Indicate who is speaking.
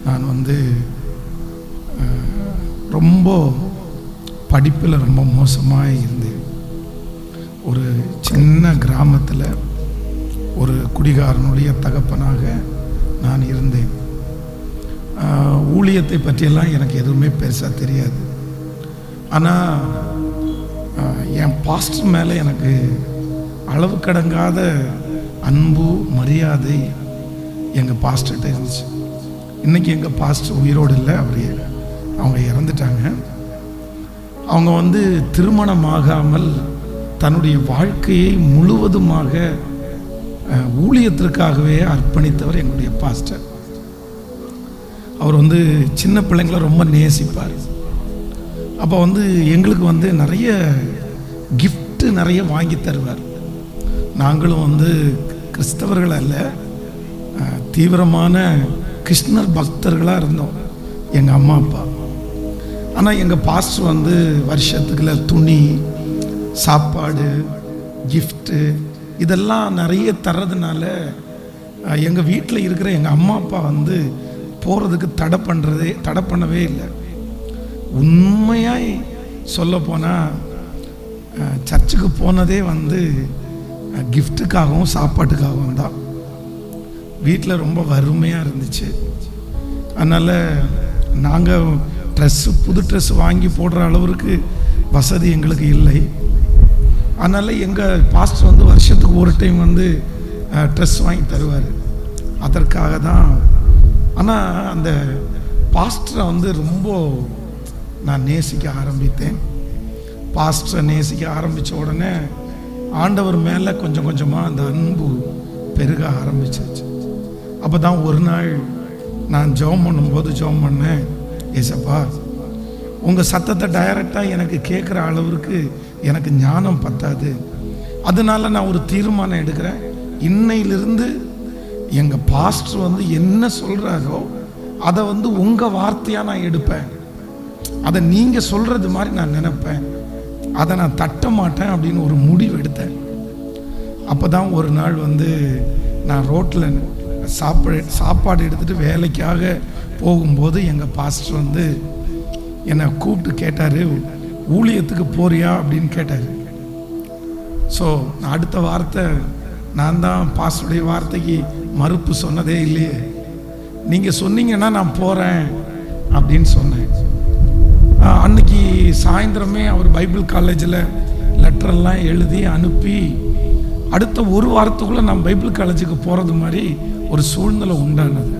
Speaker 1: நான் வந்து ரொம்ப படிப்பில் ரொம்ப மோசமாக இருந்தேன். ஒரு சின்ன கிராமத்தில் ஒரு குடிகாரனுடைய தகப்பனாக நான் இருந்தேன். ஊழியத்தை பற்றியெல்லாம் எனக்கு எதுவுமே பெருசாக தெரியாது. ஆனால் என் பாஸ்டர் மேலே எனக்கு அளவு கடங்காத அன்பு மரியாதை எங்கள் பாஸ்டர்கிட்ட இருந்துச்சு. இன்றைக்கி எங்கள் பாஸ்டர் உயிரோடு இல்லை, அவங்க இறந்துட்டாங்க. அவங்க வந்து திருமணமாகாமல் தன்னுடைய வாழ்க்கையை முழுவதுமாக ஊழியத்திற்காகவே அர்ப்பணித்தவர் எங்களுடைய பாஸ்டர். அவர் வந்து சின்ன பிள்ளைங்களை ரொம்ப நேசிப்பார். அப்போ வந்து எங்களுக்கு வந்து நிறைய கிஃப்ட்டு நிறைய வாங்கி தருவார். நாங்களும் வந்து கிறிஸ்தவர்கள் அல்ல, தீவிரமான கிருஷ்ணர் பக்தர்களாக இருந்தோம் எங்கள் அம்மா அப்பா. ஆனால் எங்கள் பாஸ்டர் வந்து வருஷத்துக்குள்ள துணி, சாப்பாடு, கிஃப்ட்டு இதெல்லாம் நிறைய தர்றதுனால எங்கள் வீட்டில் இருக்கிற எங்கள் அம்மா அப்பா வந்து போகிறதுக்கு தடை பண்ணவே இல்லை. உண்மையாய் சொல்ல போனால் சர்ச்சுக்கு போனதே வந்து கிஃப்ட்டுக்காகவும் சாப்பாட்டுக்காகவும் தான். வீட்டில் ரொம்ப வறுமையாக இருந்துச்சு. அதனால் நாங்கள் புது ட்ரெஸ்ஸு வாங்கி போடுற அளவுக்கு வசதி எங்களுக்கு இல்லை. அதனால் எங்கள் பாஸ்டர் வந்து வருஷத்துக்கு ஒரு டைம் வந்து ட்ரெஸ் வாங்கி தருவார். அதற்காக தான். ஆனால் அந்த பாஸ்டரை வந்து ரொம்ப நான் நேசிக்க ஆரம்பித்தேன். பாஸ்டரை நேசிக்க ஆரம்பித்த உடனே ஆண்டவர் மேலே கொஞ்சம் கொஞ்சமாக அந்த அன்பு பெருக ஆரம்பிச்சிருச்சு. அப்போ தான் ஒரு நாள் நான் ஜெபம் பண்ணேன், ஏசப்பா உங்கள் சத்தத்தை டைரெக்டாக எனக்கு கேட்குற அளவுக்கு எனக்கு ஞானம் பத்தாது. அதனால நான் ஒரு தீர்மானம் எடுக்கிறேன். இன்னையிலிருந்து எங்கள் பாஸ்டர் வந்து என்ன சொல்கிறாரோ அதை வந்து உங்கள் வார்த்தையாக நான் எடுப்பேன். அதை நீங்கள் சொல்கிறது மாதிரி நான் நினைப்பேன். அதை நான் தட்ட மாட்டேன் அப்படின்னு ஒரு முடிவு எடுத்தேன். அப்போ தான் ஒரு நாள் வந்து நான் ரோட்டில் சாப்பாடு எடுத்துகிட்டு வேலைக்காக போகும்போது எங்கள் பாஸ்டர் வந்து என்னை கூப்பிட்டு கேட்டார், ஊழியத்துக்கு போறியா அப்படின்னு கேட்டார். ஸோ அடுத்த வார்த்தை, நான் தான் பாஸ்டருடைய வார்த்தைக்கு மறுப்பு சொன்னதே இல்லையே, நீங்கள் சொன்னீங்கன்னா நான் போகிறேன் அப்படின்னு சொன்னேன். அன்னைக்கு சாயந்தரமே அவர் பைபிள் காலேஜில் லெட்டரெல்லாம் எழுதி அனுப்பி அடுத்த ஒரு வாரத்துக்குள்ளே நான் பைபிள் காலேஜுக்கு போகிறது மாதிரி ஒரு சூழ்நிலை உண்டானது.